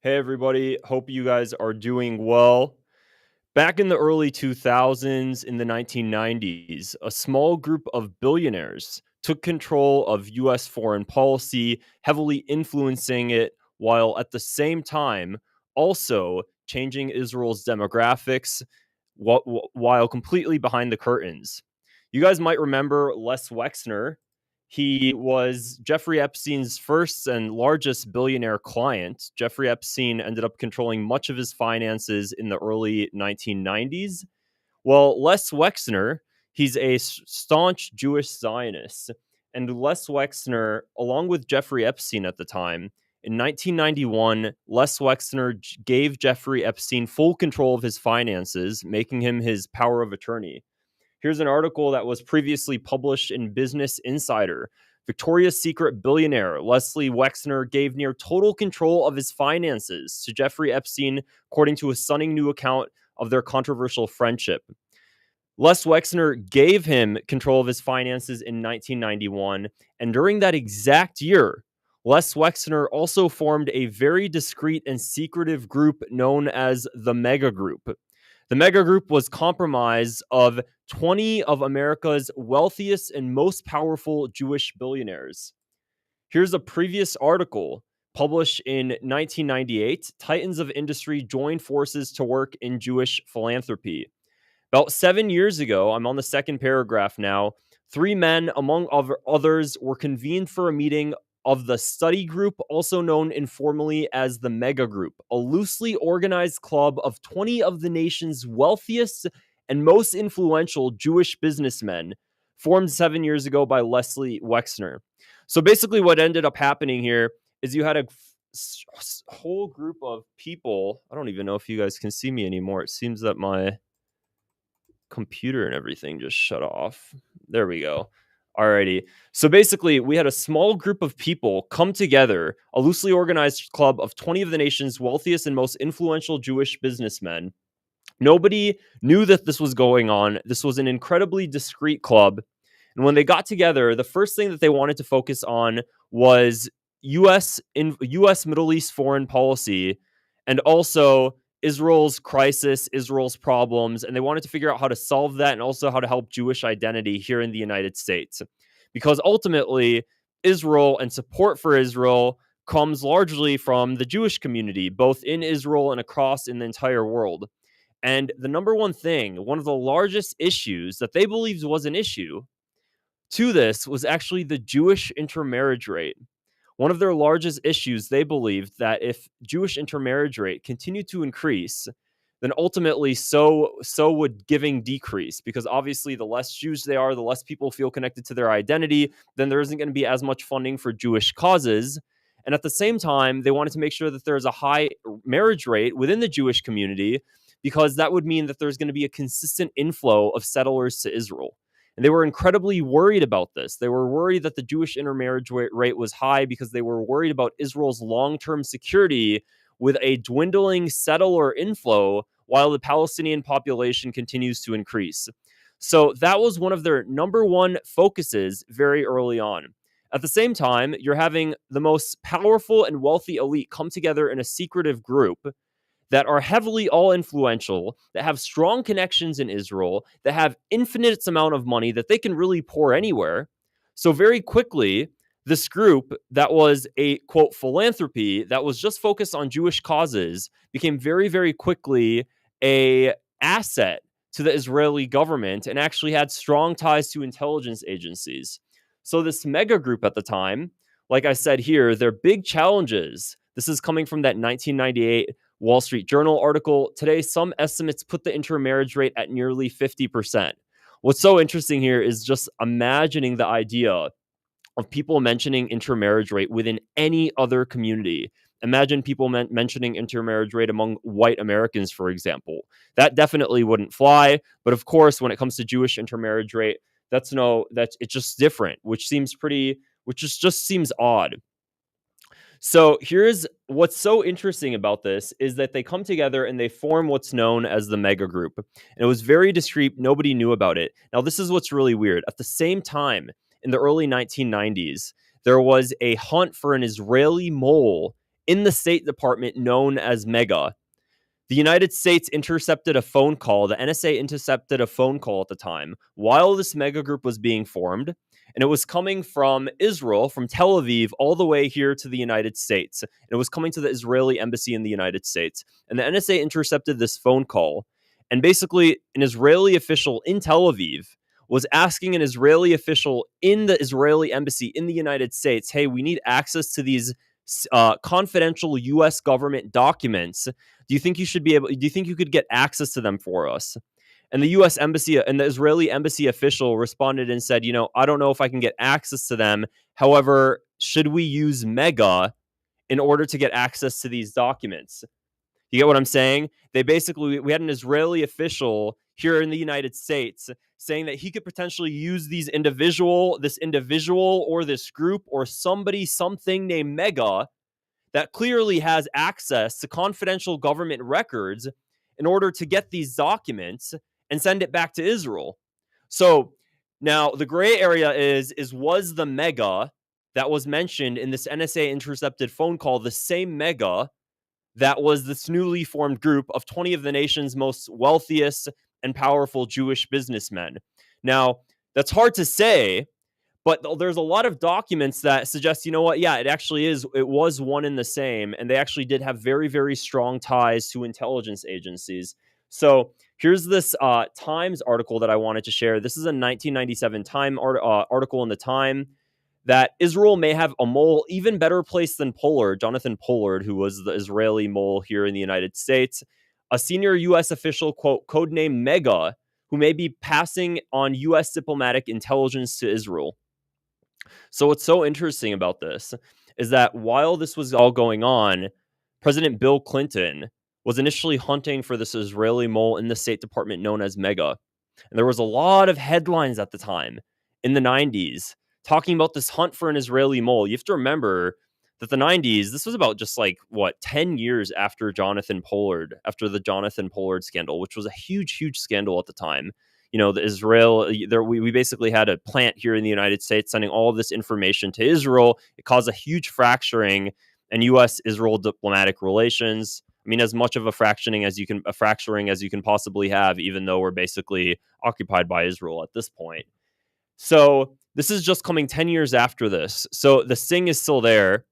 Hey, everybody. Hope you guys are doing well. Back in the early 2000s, in the 1990s, a small group of billionaires took control of US foreign policy, heavily influencing it, while at the same time also changing Israel's demographics while completely behind the curtains. You guys might remember Les Wexner. He was Jeffrey Epstein's first and largest billionaire client. Jeffrey Epstein ended up controlling much of his finances in the early 1990s. Well, Les Wexner, he's a staunch Jewish Zionist. And Les Wexner, along with Jeffrey Epstein at the time, in 1991, Les Wexner gave Jeffrey Epstein full control of his finances, making him his power of attorney. Here's an article that was previously published in Business Insider. Victoria's Secret billionaire Leslie Wexner gave near total control of his finances to Jeffrey Epstein, according to a stunning new account of their controversial friendship. Les Wexner gave him control of his finances in 1991, and during that exact year, Les Wexner also formed a very discreet and secretive group known as the Mega Group. The Mega Group was comprised of 20 of America's wealthiest and most powerful Jewish billionaires. Here's a previous article published in 1998. Titans of industry joined forces to work in Jewish philanthropy. About 7 years ago, I'm on the second paragraph now, 3 men, among others, were convened for a meeting of the study group, also known informally as the Mega Group, a loosely organized club of 20 of the nation's wealthiest and most influential Jewish businessmen, formed 7 years ago by Leslie Wexner. So basically what ended up happening here is you had a whole group of people. I don't even know if you guys can see me anymore. It seems that my computer and everything just shut off. There we go. Alrighty. So basically, we had a small group of people come together, a loosely organized club of 20 of the nation's wealthiest and most influential Jewish businessmen. Nobody knew that this was going on. This was an incredibly discreet club. And when they got together, the first thing that they wanted to focus on was US Middle East foreign policy, and also Israel's crisis, Israel's problems, and they wanted to figure out how to solve that and also how to help Jewish identity here in the United States. Because ultimately, Israel and support for Israel comes largely from the Jewish community, both in Israel and across in the entire world. And the number one thing, one of the largest issues that they believed was an issue to this was actually the Jewish intermarriage rate. One of their largest issues, they believed that if Jewish intermarriage rate continued to increase, then ultimately so would giving decrease, because obviously the less Jews they are, the less people feel connected to their identity, then there isn't going to be as much funding for Jewish causes. And at the same time, they wanted to make sure that there's a high marriage rate within the Jewish community, because that would mean that there's going to be a consistent inflow of settlers to Israel. And they were incredibly worried about this. They were worried that the Jewish intermarriage rate was high because they were worried about Israel's long-term security with a dwindling settler inflow while the Palestinian population continues to increase. So that was one of their number one focuses very early on. At the same time, you're having the most powerful and wealthy elite come together in a secretive group that are heavily all influential, that have strong connections in Israel, that have infinite amount of money that they can really pour anywhere. So very quickly, this group that was a, quote, philanthropy that was just focused on Jewish causes became very, very quickly a asset to the Israeli government and actually had strong ties to intelligence agencies. So this mega group at the time, like I said here, their big challenges, this is coming from that 1998 Wall Street Journal article. Today, some estimates put the intermarriage rate at nearly 50%. What's so interesting here is just imagining the idea of people mentioning intermarriage rate within any other community. Imagine people mentioning intermarriage rate among white Americans, for example. That definitely wouldn't fly. But of course, when it comes to Jewish intermarriage rate, that's it's just different, which just seems odd. So here's what's so interesting about this is that they come together and they form what's known as the mega group. And it was very discreet. Nobody knew about it. Now, this is what's really weird. At the same time, in the early 1990s, there was a hunt for an Israeli mole in the State Department known as Mega. The United States intercepted a phone call. The NSA intercepted a phone call at the time while this mega group was being formed. And it was coming from Israel, from Tel Aviv, all the way here to the United States. And it was coming to the Israeli embassy in the United States. And the NSA intercepted this phone call. And basically, an Israeli official in Tel Aviv was asking an Israeli official in the Israeli embassy in the United States, hey, we need access to these confidential U.S. government documents. Do you think you should be able? Do you think you could get access to them for us? And the U.S. embassy and the Israeli embassy official responded and said, I don't know if I can get access to them. However, should we use Mega in order to get access to these documents? You get what I'm saying? We had an Israeli official here in the United States saying that he could potentially use this individual or this group or something named Mega that clearly has access to confidential government records in order to get these documents and send it back to Israel. So now the gray area is was the Mega that was mentioned in this NSA intercepted phone call the same Mega that was this newly formed group of 20 of the nation's most wealthiest and powerful Jewish businessmen? Now, that's hard to say, but there's a lot of documents that suggest, yeah, it actually is. It was one and the same, and they actually did have very, very strong ties to intelligence agencies. So here's this Times article that I wanted to share. This is a 1997 article in the Time that Israel may have a mole even better placed than Pollard, Jonathan Pollard, who was the Israeli mole here in the United States, a senior U.S. official, quote, codename Mega, who may be passing on U.S. diplomatic intelligence to Israel. So what's so interesting about this is that while this was all going on, President Bill Clinton was initially hunting for this Israeli mole in the State Department known as Mega. And there was a lot of headlines at the time in the 90s talking about this hunt for an Israeli mole. You have to remember that the 90s, this was about just 10 years after the Jonathan Pollard scandal, which was a huge, huge scandal at the time. We basically had a plant here in the United States sending all of this information to Israel. It caused a huge fracturing in U.S.-Israel diplomatic relations. I mean, as much of a fracturing as you can possibly have, even though we're basically occupied by Israel at this point. So this is just coming 10 years after this. So the sting is still there.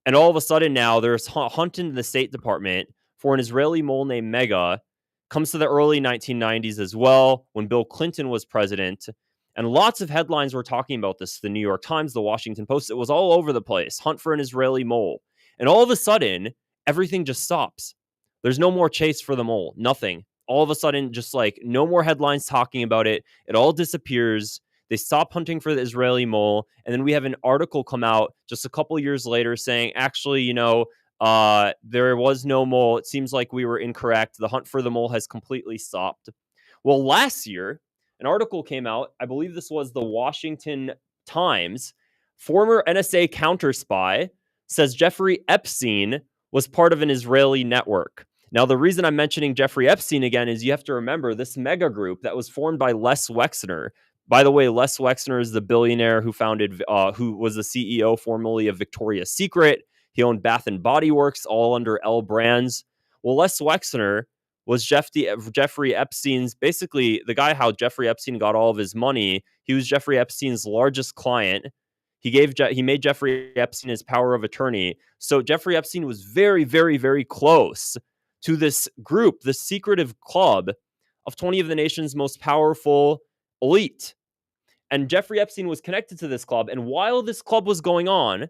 And all of a sudden now there's hunt in the State Department for an Israeli mole named Mega. Comes to the early 1990s as well, when Bill Clinton was president. And lots of headlines were talking about this. The New York Times, the Washington Post, it was all over the place. Hunt for an Israeli mole. And all of a sudden, everything just stops. There's no more chase for the mole. Nothing. All of a sudden, just no more headlines talking about it. It all disappears. They stop hunting for the Israeli mole. And then we have an article come out just a couple years later saying, actually, there was no mole. It seems like we were incorrect. The hunt for the mole has completely stopped. Well, last year, an article came out. I believe this was the Washington Times. Former NSA counter spy says Jeffrey Epstein was part of an Israeli network. Now, the reason I'm mentioning Jeffrey Epstein again is you have to remember this mega group that was formed by Les Wexner. By the way, Les Wexner is the billionaire who was the CEO formerly of Victoria's Secret. He owned Bath and Body Works, all under L Brands. Well, Les Wexner was Jeffrey Epstein's, basically the guy how Jeffrey Epstein got all of his money. He was Jeffrey Epstein's largest client. He made Jeffrey Epstein his power of attorney. So Jeffrey Epstein was very, very, very close to this group, this secretive club of 20 of the nation's most powerful elite. And Jeffrey Epstein was connected to this club. And while this club was going on,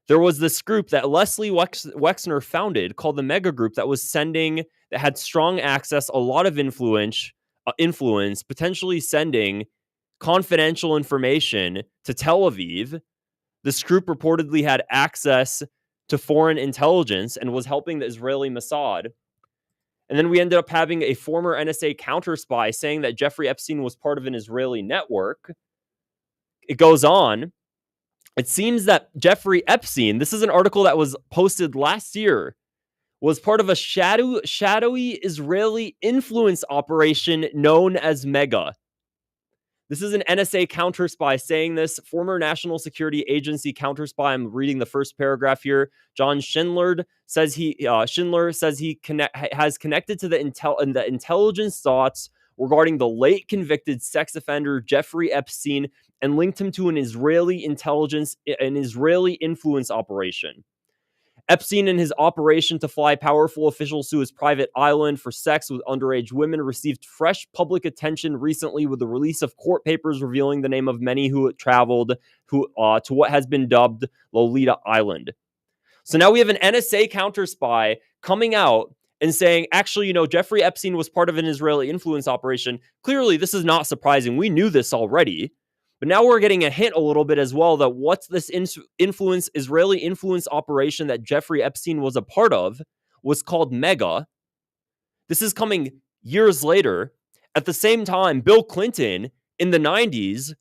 there was this group that Leslie Wexner founded called the Mega Group that had strong access, a lot of influence, potentially sending confidential information to Tel Aviv. This group reportedly had access to foreign intelligence and was helping the Israeli Mossad. And then we ended up having a former NSA counter spy saying that Jeffrey Epstein was part of an Israeli network. It goes on. It seems that Jeffrey Epstein, this is an article that was posted last year, was part of a shadowy Israeli influence operation known as Mega. This is an NSA counter spy saying this. Former National Security Agency counter spy. I'm reading the first paragraph here. John Schindler says he has connected to the intelligence thoughts regarding the late convicted sex offender Jeffrey Epstein and linked him to an Israeli influence operation. Epstein and his operation to fly powerful officials to his private island for sex with underage women received fresh public attention recently with the release of court papers revealing the name of many who traveled to what has been dubbed Lolita Island. So now we have an NSA counter spy coming out and saying, actually, Jeffrey Epstein was part of an Israeli influence operation. Clearly, this is not surprising. We knew this already. But now we're getting a hint a little bit as well that what's this Israeli influence operation that Jeffrey Epstein was a part of was called Mega. This is coming years later. At the same time, Bill Clinton in the 90s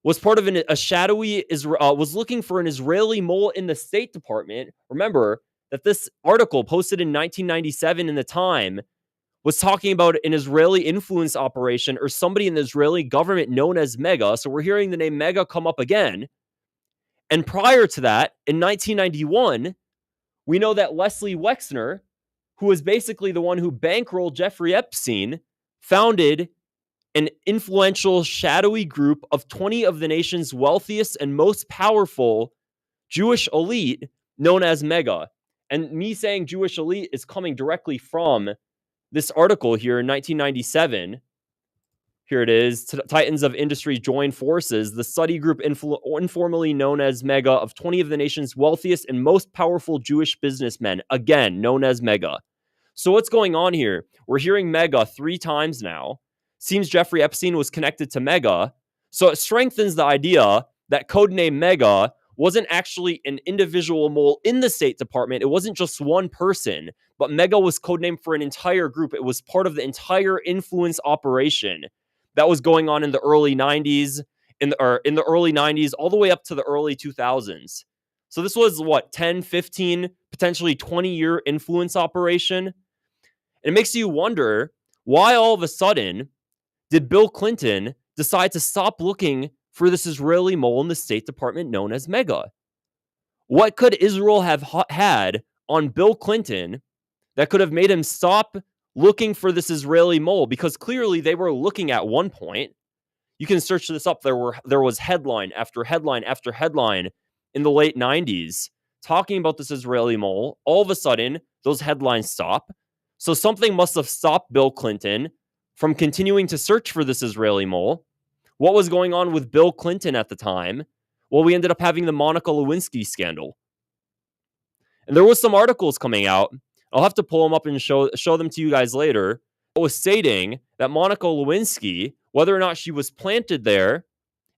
was part of a shadowy, was looking for an Israeli mole in the State Department. Remember that this article posted in 1997 in the Time was talking about an Israeli influence operation or somebody in the Israeli government known as Mega. So we're hearing the name Mega come up again. And prior to that, in 1991, we know that Les Wexner, who was basically the one who bankrolled Jeffrey Epstein, founded an influential, shadowy group of 20 of the nation's wealthiest and most powerful Jewish elite known as Mega. And me saying Jewish elite is coming directly from this article here in 1997. Here it is. Titans of industry join forces. The study group informally known as Mega of 20 of the nation's wealthiest and most powerful Jewish businessmen, again, known as Mega. So what's going on here? We're hearing Mega 3 times now. Seems Jeffrey Epstein was connected to Mega. So it strengthens the idea that codename Mega wasn't actually an individual mole in the State Department. It wasn't just one person, but Mega was codenamed for an entire group. It was part of the entire influence operation that was going on in the early 90s, in the early 90s, all the way up to the early 2000s. So this was 10, 15, potentially 20-year influence operation. And it makes you wonder, why all of a sudden did Bill Clinton decide to stop looking for this Israeli mole in the State Department known as Mega? What could Israel have had on Bill Clinton that could have made him stop looking for this Israeli mole? Because clearly they were looking at one point. You can search this up. There was headline after headline after headline in the late 90s talking about this Israeli mole. All of a sudden, those headlines stop. So something must have stopped Bill Clinton from continuing to search for this Israeli mole. What was going on with Bill Clinton at the time? Well, we ended up having the Monica Lewinsky scandal. And there was some articles coming out. I'll have to pull them up and show them to you guys later. It was stating that Monica Lewinsky, whether or not she was planted there,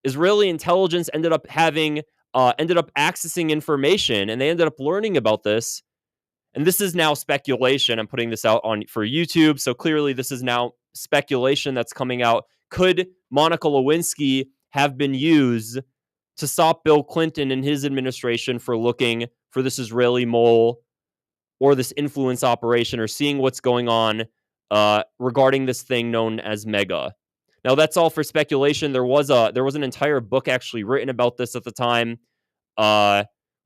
Israeli intelligence ended up accessing information, and they ended up learning about this. And this is now speculation. I'm putting this out for YouTube, so clearly this is now speculation that's coming out. Could Monica Lewinsky have been used to stop Bill Clinton and his administration for looking for this Israeli mole or this influence operation or seeing what's going on regarding this thing known as Mega? Now, that's all for speculation. There was an entire book actually written about this at the time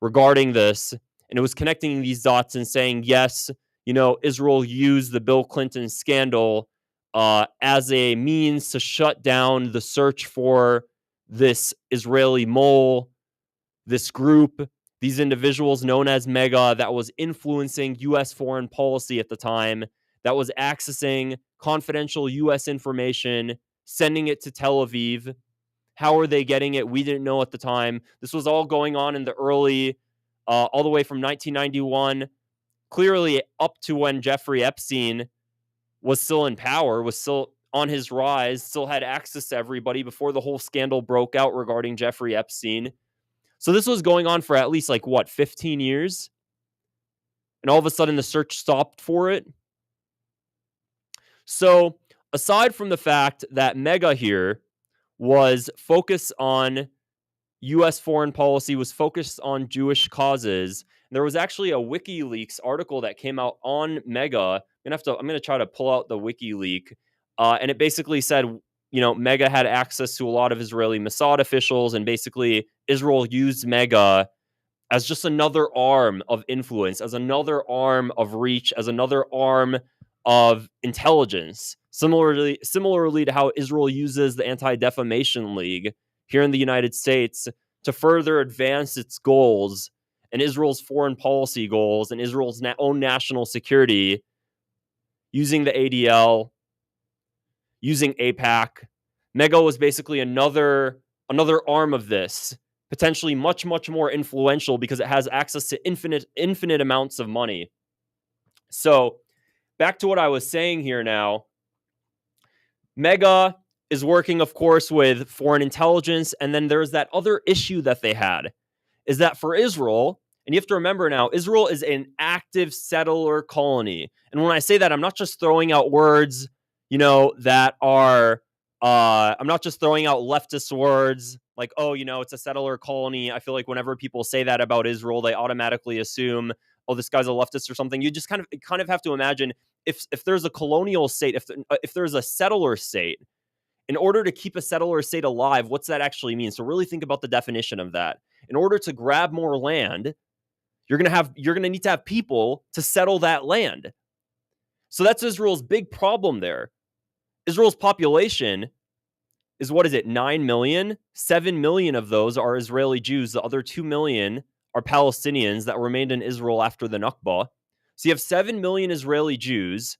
regarding this, and it was connecting these dots and saying, yes, Israel used the Bill Clinton scandal as a means to shut down the search for this Israeli mole, this group, these individuals known as Mega that was influencing U.S. foreign policy at the time, that was accessing confidential U.S. information, sending it to Tel Aviv. How are they getting it? We didn't know at the time. This was all going on in the early, all the way from 1991, clearly up to when Jeffrey Epstein was still in power, was still on his rise, still had access to everybody before the whole scandal broke out regarding Jeffrey Epstein. So this was going on for at least 15 years? And all of a sudden the search stopped for it. So aside from the fact that Mega here was focused on U.S. foreign policy, was focused on Jewish causes, there was actually a WikiLeaks article that came out on Mega. I'm going to try to pull out the WikiLeaks. And it basically said Mega had access to a lot of Israeli Mossad officials, and basically Israel used Mega as just another arm of influence, as another arm of reach, as another arm of intelligence. Similarly to how Israel uses the Anti-Defamation League here in the United States to further advance its goals and Israel's foreign policy goals and Israel's own national security, using the ADL, using AIPAC. Mega was basically another arm of this, potentially much, much more influential because it has access to infinite amounts of money. So back to what I was saying here now. Mega is working, of course, with foreign intelligence. And then there's that other issue that they had, is that for Israel, and you have to remember now, Israel is an active settler colony. And when I say that, I'm not just throwing out words, that are, I'm not just throwing out leftist words like, oh, it's a settler colony. I feel like whenever people say that about Israel, they automatically assume, oh, this guy's a leftist or something. You just kind of have to imagine if there's a colonial state, if there's a settler state, in order to keep a settler state alive, what's that actually mean? So really think about the definition of that. In order to grab more land, you're going to need to have people to settle that land. So that's Israel's big problem there. Israel's population is, 9 million? 7 million of those are Israeli Jews. The other 2 million are Palestinians that remained in Israel after the Nakba. So you have 7 million Israeli Jews.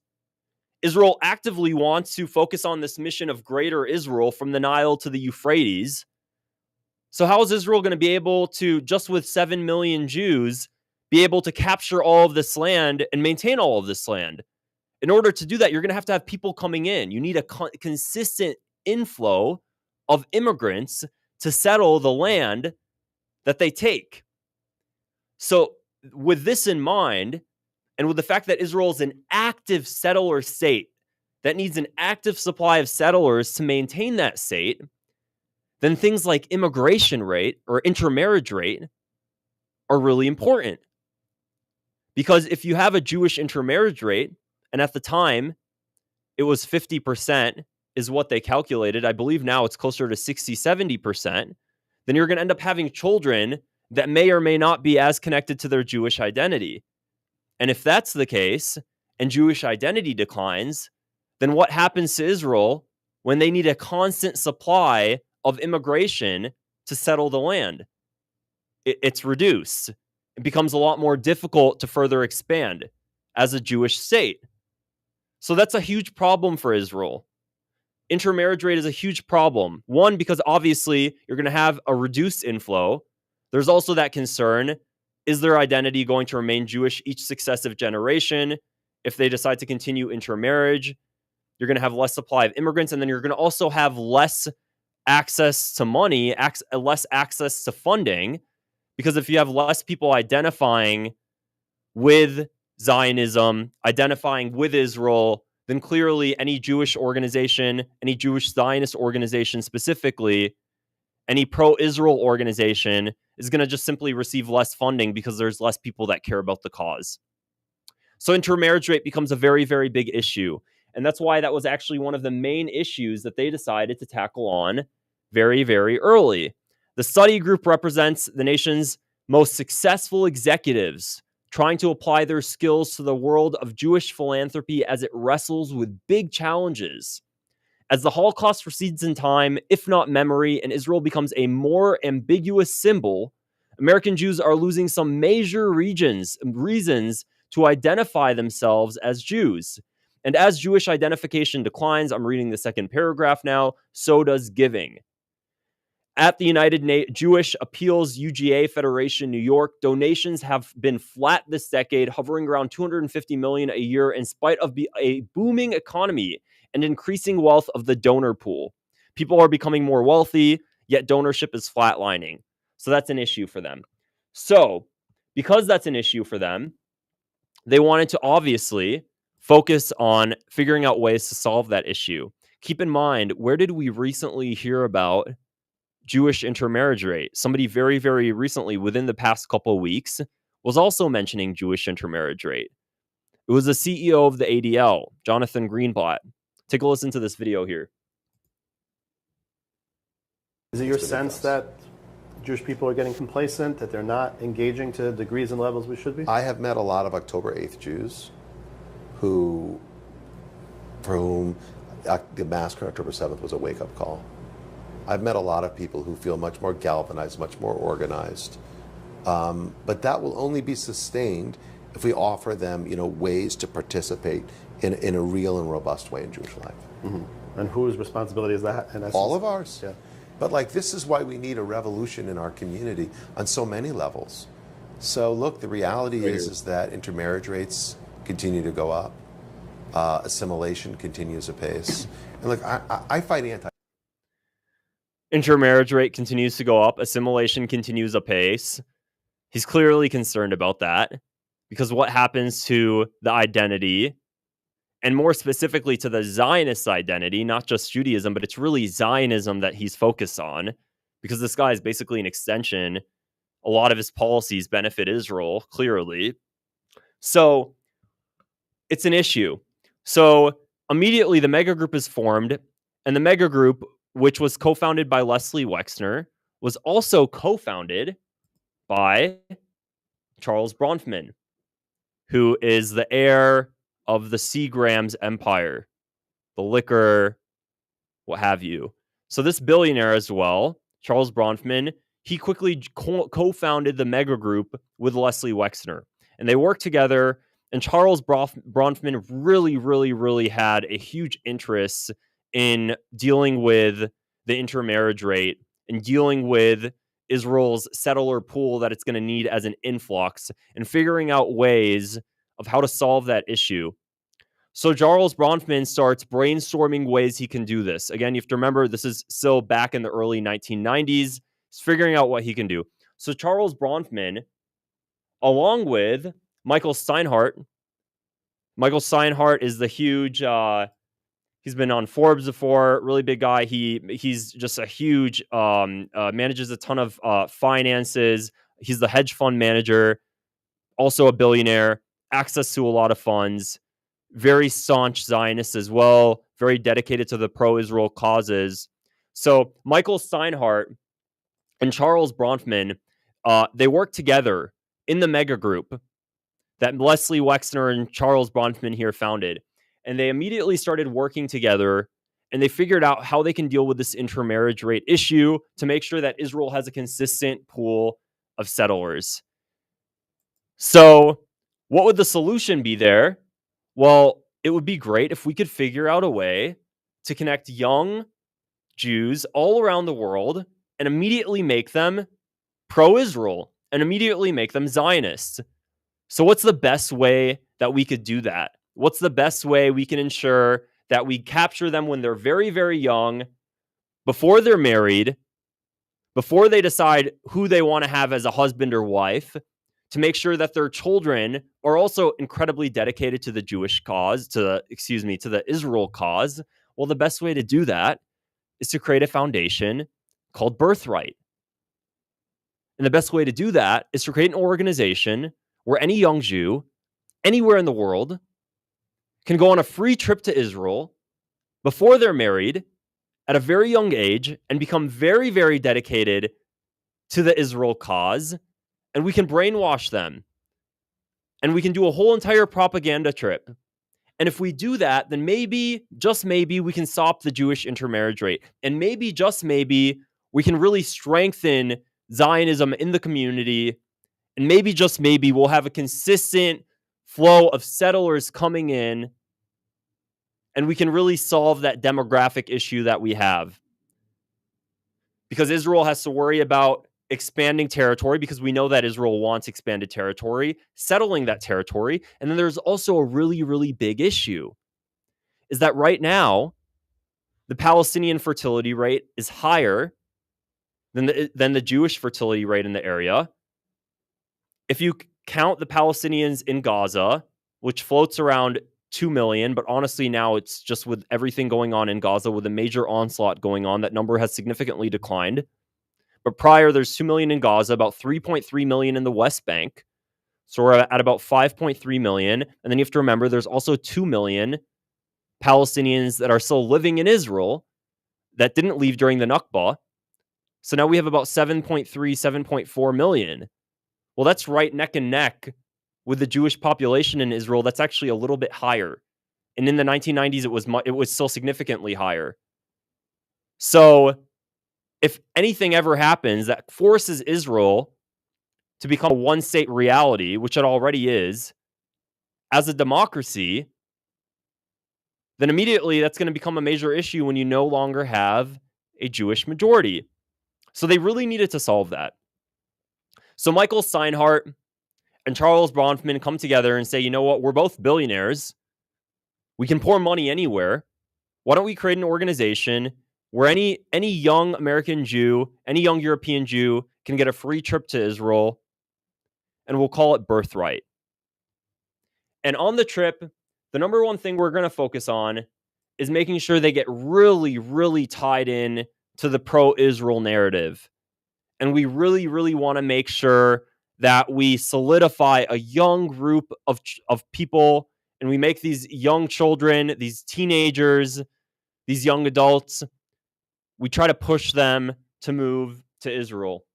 Israel actively wants to focus on this mission of Greater Israel from the Nile to the Euphrates. So how is Israel going to be able to, just with 7 million Jews, be able to capture all of this land and maintain all of this land? In order to do that, you're going to have people coming in. You need a consistent inflow of immigrants to settle the land that they take. So with this in mind, and with the fact that Israel is an active settler state that needs an active supply of settlers to maintain that state, then things like immigration rate or intermarriage rate are really important. Because if you have a Jewish intermarriage rate, and at the time it was 50% is what they calculated, I believe now it's closer to 60, 70%, then you're going to end up having children that may or may not be as connected to their Jewish identity. And if that's the case, and Jewish identity declines, then what happens to Israel when they need a constant supply of immigration to settle the land? It's reduced. It becomes a lot more difficult to further expand as a Jewish state. So that's a huge problem for Israel. Intermarriage rate is a huge problem. One, because obviously you're going to have a reduced inflow. There's also that concern, is their identity going to remain Jewish each successive generation? If they decide to continue intermarriage, you're going to have less supply of immigrants, and then you're going to also have less access to money, less access to funding, because if you have less people identifying with Zionism, identifying with Israel, then clearly any Jewish organization, any Jewish Zionist organization specifically, any pro-Israel organization is going to just simply receive less funding because there's less people that care about the cause. So intermarriage rate becomes a very, very big issue. And that's why that was actually one of the main issues that they decided to tackle on very, very early. The study group represents the nation's most successful executives trying to apply their skills to the world of Jewish philanthropy as it wrestles with big challenges. As the Holocaust recedes in time, if not memory, and Israel becomes a more ambiguous symbol, American Jews are losing some major reasons to identify themselves as Jews. And as Jewish identification declines, I'm reading the second paragraph now, so does giving. At the United Jewish Appeals UGA Federation, New York, donations have been flat this decade, hovering around $250 million a year in spite of a booming economy and increasing wealth of the donor pool. People are becoming more wealthy, yet donorship is flatlining. So that's an issue for them. So because that's an issue for them, they wanted to obviously focus on figuring out ways to solve that issue. Keep in mind, where did we recently hear about Jewish intermarriage rate? Somebody very, very recently, within the past couple of weeks, was also mentioning Jewish intermarriage rate. It was the CEO of the ADL, Jonathan Greenblatt. Take a listen to this video here. Is it your sense that Jewish people are getting complacent, that they're not engaging to degrees and levels we should be? I have met a lot of October 8th Jews for whom the massacre on October 7th was a wake-up call. I've met a lot of people who feel much more galvanized, much more organized. But that will only be sustained if we offer them, ways to participate in a real and robust way in Jewish life. And whose responsibility is that? In essence? All of ours. Yeah. But this is why we need a revolution in our community on so many levels. So look, the reality is that intermarriage rates continue to go up. Assimilation continues apace. And look, I fight Intermarriage rate continues to go up. Assimilation continues apace. He's clearly concerned about that because what happens to the identity, and more specifically to the Zionist identity, not just Judaism, but it's really Zionism that he's focused on, because this guy is basically an extension. A lot of his policies benefit Israel, clearly. So it's an issue. So immediately the mega group is formed, and the mega group, which was co-founded by Les Wexner, was also co-founded by Charles Bronfman, who is the heir of the Seagram's empire, the liquor, what have you. So this billionaire as well, Charles Bronfman, he quickly co-founded the mega group with Les Wexner. And they worked together, and Charles Bronfman really, really, really had a huge interest in dealing with the intermarriage rate and dealing with Israel's settler pool that it's going to need as an influx and figuring out ways of how to solve that issue. So Charles Bronfman starts brainstorming ways he can do this. Again, you have to remember, this is still back in the early 1990s. He's figuring out what he can do. So Charles Bronfman, along with Michael Steinhardt is the huge, he's been on Forbes before, really big guy. He's just a huge, manages a ton of finances. He's the hedge fund manager, also a billionaire, access to a lot of funds, very staunch Zionist as well, very dedicated to the pro-Israel causes. So Michael Steinhardt and Charles Bronfman, they work together in the mega group that Les Wexner and Charles Bronfman here founded. And they immediately started working together, and they figured out how they can deal with this intermarriage rate issue to make sure that Israel has a consistent pool of settlers. So what would the solution be there? Well, it would be great if we could figure out a way to connect young Jews all around the world and immediately make them pro-Israel and immediately make them Zionists. So what's the best way that we could do that? What's the best way we can ensure that we capture them when they're very, very young, before they're married, before they decide who they want to have as a husband or wife, to make sure that their children are also incredibly dedicated to the Jewish cause, to the Israel cause? Well, the best way to do that is to create a foundation called Birthright. And the best way to do that is to create an organization where any young Jew, anywhere in the world, can go on a free trip to Israel before they're married at a very young age and become very, very dedicated to the Israel cause. And we can brainwash them. And we can do a whole entire propaganda trip. And if we do that, then maybe, just maybe, we can stop the Jewish intermarriage rate. And maybe, just maybe, we can really strengthen Zionism in the community. And maybe, just maybe, we'll have a consistent flow of settlers coming in. And we can really solve that demographic issue that we have. Because Israel has to worry about expanding territory, because we know that Israel wants expanded territory, settling that territory. And then there's also a really, really big issue, is that right now, the Palestinian fertility rate is higher than the Jewish fertility rate in the area. If you count the Palestinians in Gaza, which floats around 2 million, but honestly now it's just with everything going on in Gaza, with a major onslaught going on, that number has significantly declined. But prior, there's 2 million in Gaza, about 3.3 million in the West Bank. So we're at about 5.3 million. And then you have to remember, there's also 2 million Palestinians that are still living in Israel that didn't leave during the Nakba. So now we have about 7.3, 7.4 million. Well, that's right neck and neck with the Jewish population in Israel. That's actually a little bit higher. And in the 1990s, it was still significantly higher. So if anything ever happens that forces Israel to become a one-state reality, which it already is, as a democracy, then immediately that's going to become a major issue when you no longer have a Jewish majority. So they really needed to solve that. So Michael Steinhardt and Charles Bronfman come together and say, you know what, we're both billionaires. We can pour money anywhere. Why don't we create an organization where any young American Jew, any young European Jew can get a free trip to Israel, and we'll call it Birthright. And on the trip, the number one thing we're going to focus on is making sure they get really, really tied in to the pro-Israel narrative. And we really, really want to make sure that we solidify a young group of people, and we make these young children, these teenagers, these young adults, we try to push them to move to Israel.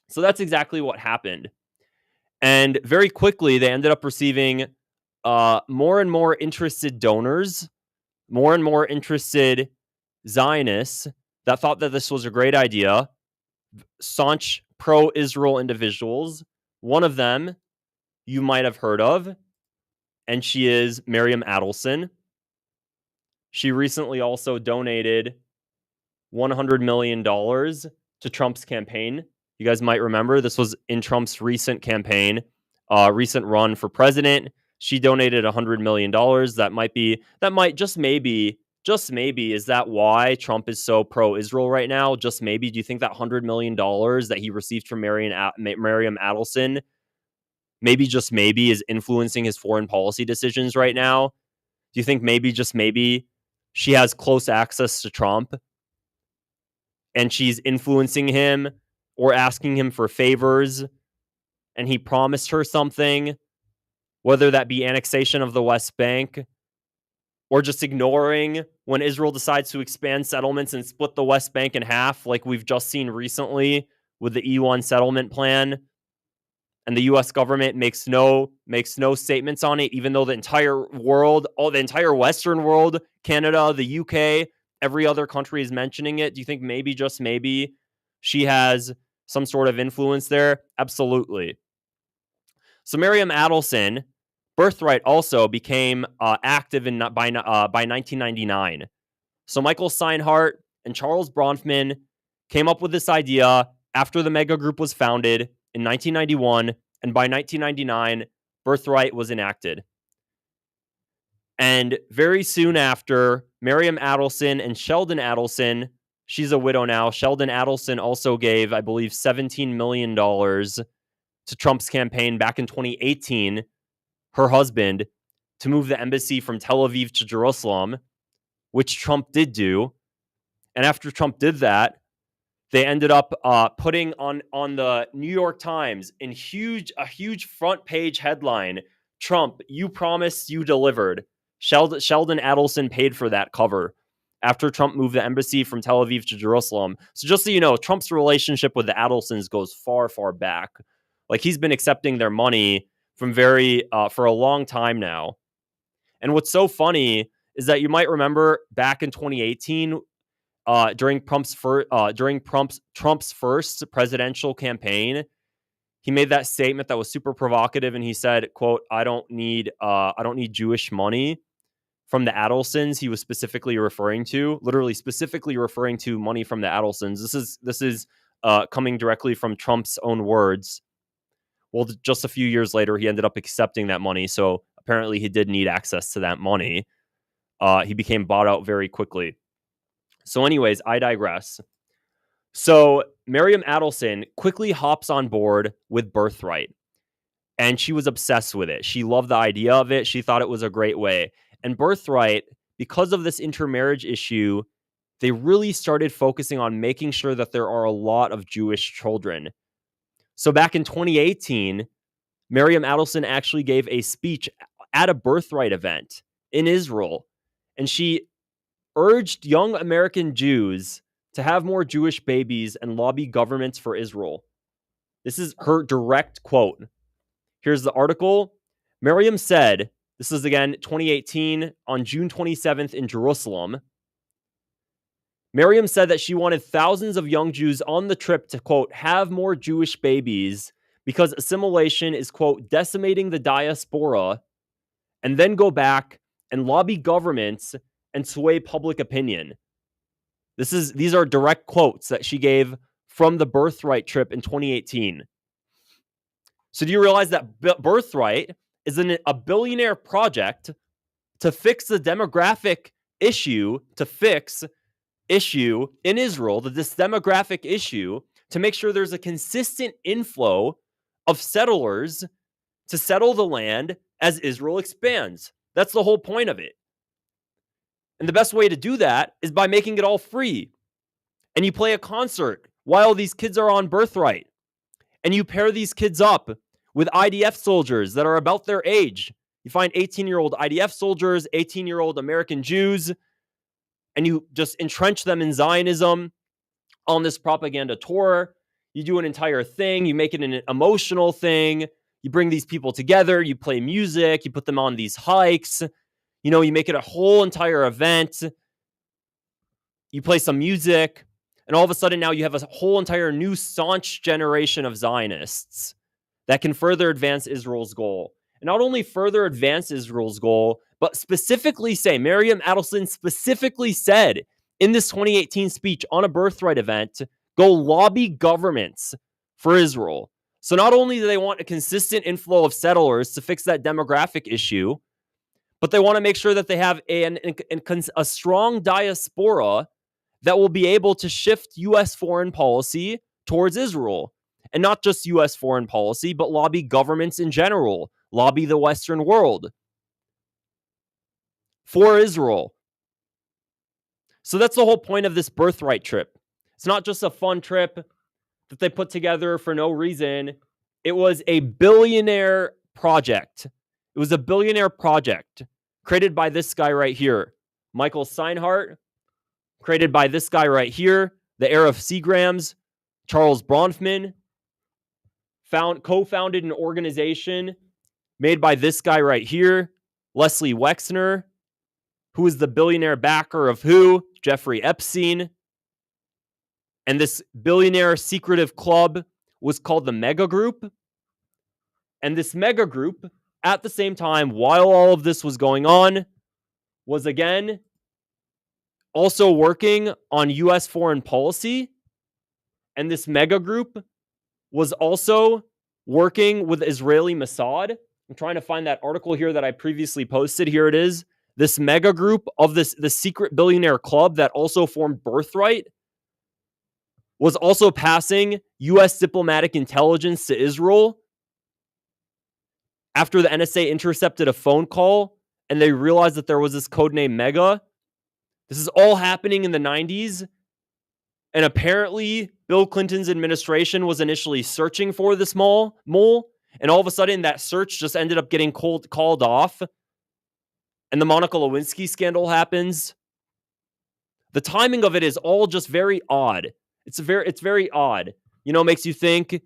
So that's exactly what happened. And very quickly, they ended up receiving more and more interested donors, more and more interested Zionists that thought that this was a great idea, staunch pro-Israel individuals. One of them you might have heard of, and she is Miriam Adelson. She recently also donated $100 million to Trump's campaign. You guys might remember this was in Trump's recent campaign, recent run for president. She donated $100 million. That might just maybe, is that why Trump is so pro-Israel right now? Just maybe. Do you think that $100 million that he received from Miriam Adelson, maybe just maybe, is influencing his foreign policy decisions right now? Do you think maybe just maybe she has close access to Trump and she's influencing him or asking him for favors, and he promised her something, whether that be annexation of the West Bank or just ignoring when Israel decides to expand settlements and split the West Bank in half, like we've just seen recently with the E1 settlement plan, and the US government makes no statements on it, even though the entire world, the entire Western world, Canada, the UK, every other country is mentioning it. Do you think maybe, just maybe, she has some sort of influence there? Absolutely. So Miriam Adelson, Birthright also became active by 1999. So Michael Steinhardt and Charles Bronfman came up with this idea after the mega group was founded in 1991, and by 1999, Birthright was enacted. And very soon after, Miriam Adelson and Sheldon Adelson, she's a widow now, Sheldon Adelson also gave, I believe, $17 million to Trump's campaign back in 2018, her husband, to move the embassy from Tel Aviv to Jerusalem, which Trump did do. And after Trump did that, they ended up putting on the New York Times in a huge front page headline, "Trump, you promised, you delivered." Sheldon Adelson paid for that cover after Trump moved the embassy from Tel Aviv to Jerusalem. So just so you know, Trump's relationship with the Adelsons goes far, far back. Like, he's been accepting their money from for a long time now. And what's so funny is that you might remember back in 2018, during Trump's first presidential campaign, he made that statement that was super provocative, and he said, "quote I don't need Jewish money from the Adelsons." He was literally specifically referring to money from the Adelsons. This is coming directly from Trump's own words. Well, just a few years later, he ended up accepting that money, so apparently he did need access to that money. He became bought out very quickly. So anyways, I digress. So Miriam Adelson quickly hops on board with Birthright, and she was obsessed with it. She loved the idea of it. She thought it was a great way. And Birthright, because of this intermarriage issue, they really started focusing on making sure that there are a lot of Jewish children. So back in 2018, Miriam Adelson actually gave a speech at a Birthright event in Israel, and she urged young American Jews to have more Jewish babies and lobby governments for Israel. This is her direct quote. Here's the article. Miriam said, this is again 2018 on June 27th in Jerusalem. Miriam said that she wanted thousands of young Jews on the trip to, quote, have more Jewish babies because assimilation is, quote, decimating the diaspora, and then go back and lobby governments and sway public opinion. These are direct quotes that she gave from the Birthright trip in 2018. So do you realize that Birthright is a billionaire project to fix the demographic issue, in Israel, this demographic issue, to make sure there's a consistent inflow of settlers to settle the land as Israel expands. That's the whole point of it. And the best way to do that is by making it all free. And you play a concert while these kids are on Birthright. And you pair these kids up with IDF soldiers that are about their age. You find 18-year-old IDF soldiers, 18-year-old American Jews, and you just entrench them in Zionism on this propaganda tour. You do an entire thing. You make it an emotional thing. You bring these people together. You play music. You put them on these hikes. You make it a whole entire event. You play some music. And all of a sudden now you have a whole entire new staunch generation of Zionists that can further advance Israel's goal. And not only further advance Israel's goal, but specifically say, Miriam Adelson specifically said in this 2018 speech on a Birthright event, go lobby governments for Israel. So not only do they want a consistent inflow of settlers to fix that demographic issue, but they want to make sure that they have a strong diaspora that will be able to shift U.S. foreign policy towards Israel. And not just U.S. foreign policy, but lobby governments in general, lobby the Western world for Israel. So that's the whole point of this Birthright trip. It's not just a fun trip that they put together for no reason. It was a billionaire project. It was a billionaire project created by this guy right here, Michael Steinhardt, created by this guy right here, the heir of Seagrams, Charles Bronfman, co-founded an organization made by this guy right here, Les Wexner, who is the billionaire backer of who? Jeffrey Epstein. And this billionaire secretive club was called the Mega Group. And this Mega Group, at the same time, while all of this was going on, was again also working on U.S. foreign policy. And this Mega Group was also working with Israeli Mossad. I'm trying to find that article here that I previously posted. Here it is. This mega group of the secret billionaire club that also formed Birthright was also passing U.S. diplomatic intelligence to Israel after the NSA intercepted a phone call and they realized that there was this codename Mega. This is all happening in the 90s. And apparently, Bill Clinton's administration was initially searching for this mole, and all of a sudden, that search just ended up getting called off, and the Monica Lewinsky scandal happens. The timing of it is all just very odd. It's very odd. Makes you think,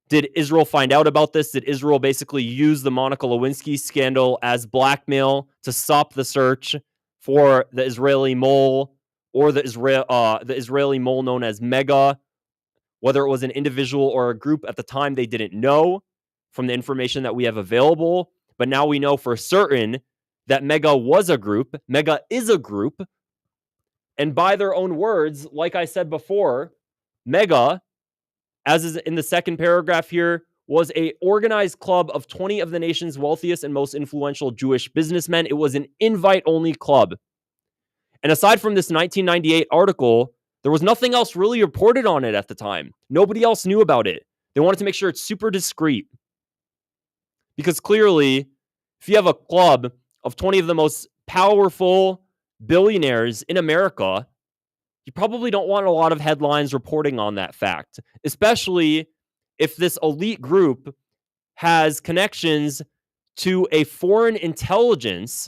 did Israel find out about this? Did Israel basically use the Monica Lewinsky scandal as blackmail to stop the search for the Israeli mole? Or the Israeli mole known as Mega, whether it was an individual or a group at the time, they didn't know from the information that we have available. But now we know for certain that Mega was a group. Mega is a group. And by their own words, like I said before, Mega, as is in the second paragraph here, was an organized club of 20 of the nation's wealthiest and most influential Jewish businessmen. It was an invite-only club. And aside from this 1998 article, there was nothing else really reported on it at the time. Nobody else knew about it. They wanted to make sure it's super discreet. Because clearly, if you have a club of 20 of the most powerful billionaires in America, you probably don't want a lot of headlines reporting on that fact, especially if this elite group has connections to a foreign intelligence